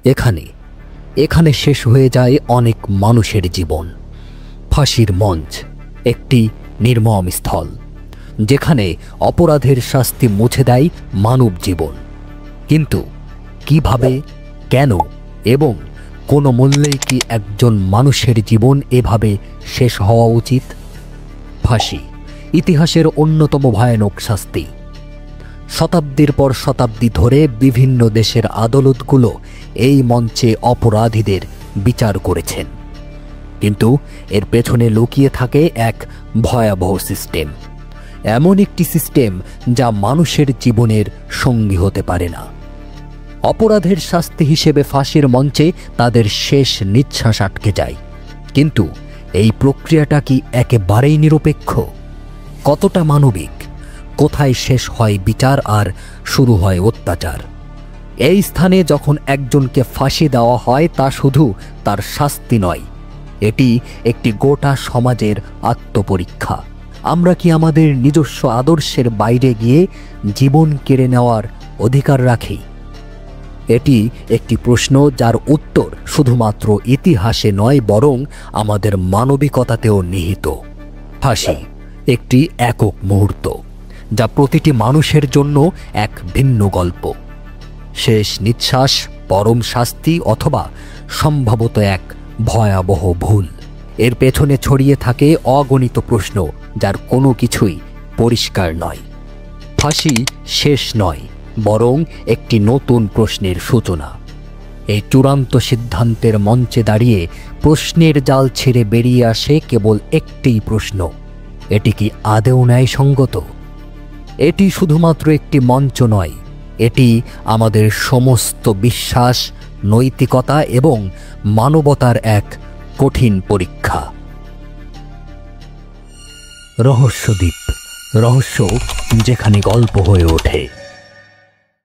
এখানে এখানে শেষ হয়ে যায় অনেক মানুষের জীবন। ফাঁসির মঞ্চ একটি নির্মম স্থল, যেখানে অপরাধের শাস্তি মুছে দেয় মানব জীবন। কিন্তু কিভাবে, কেন এবং কোনো মূল্যেই কি একজন মানুষের জীবন এভাবে শেষ হওয়া উচিত? ফাঁসি ইতিহাসের অন্যতম ভয়ানক শাস্তি। শতাব্দীর পর শতাব্দী ধরে বিভিন্ন দেশের আদালতগুলো এই মঞ্চে অপরাধীদের বিচার করেছেন, কিন্তু এর পেছনে লুকিয়ে থাকে এক ভয়াবহ সিস্টেম। এমন একটি সিস্টেম যা মানুষের জীবনের সঙ্গী হতে পারে না। অপরাধের শাস্তি হিসেবে ফাঁসির মঞ্চে তাদের শেষ নিঃশ্বাস আটকে যায়। কিন্তু এই প্রক্রিয়াটা কি একেবারেই নিরপেক্ষ? কতটা মানবিক? কোথায় শেষ হয় বিচার আর শুরু হয় অত্যাচার? এই স্থানে যখন একজনকে ফাঁসি দেওয়া হয়, তা শুধু তার শাস্তি নয়, এটি একটি গোটা সমাজের আত্মপরীক্ষা। আমরা কি আমাদের নিজস্ব আদর্শের বাইরে গিয়ে জীবন কেড়ে নেওয়ার অধিকার রাখি? এটি একটি প্রশ্ন যার উত্তর শুধুমাত্র ইতিহাসে নয়, বরং আমাদের মানবিকতাতেও নিহিত। ফাঁসি একটি একক মুহূর্ত, যা প্রতিটি মানুষের জন্য এক ভিন্ন গল্প। শেষ নিঃশ্বাস, পরম শাস্তি, অথবা সম্ভবত এক ভয়াবহ ভুল। এর পেছনে ছড়িয়ে থাকে অগণিত প্রশ্ন, যার কোনো কিছুই পরিষ্কার নয়। ফাঁসি শেষ নয়, বরং একটি নতুন প্রশ্নের সূচনা। এই চূড়ান্ত সিদ্ধান্তের মঞ্চে দাঁড়িয়ে প্রশ্নের জাল ছেড়ে বেরিয়ে আসে কেবল একটিই প্রশ্ন: এটি কি আদৌ ন্যায়সঙ্গত? এটি শুধুমাত্র একটি মঞ্চ নয়, এটি আমাদের সমস্ত বিশ্বাস, নৈতিকতা এবং মানবতার এক কঠিন পরীক্ষা। রহস্যদ্বীপ, রহস্য যেখানে গল্প হয়ে ওঠে।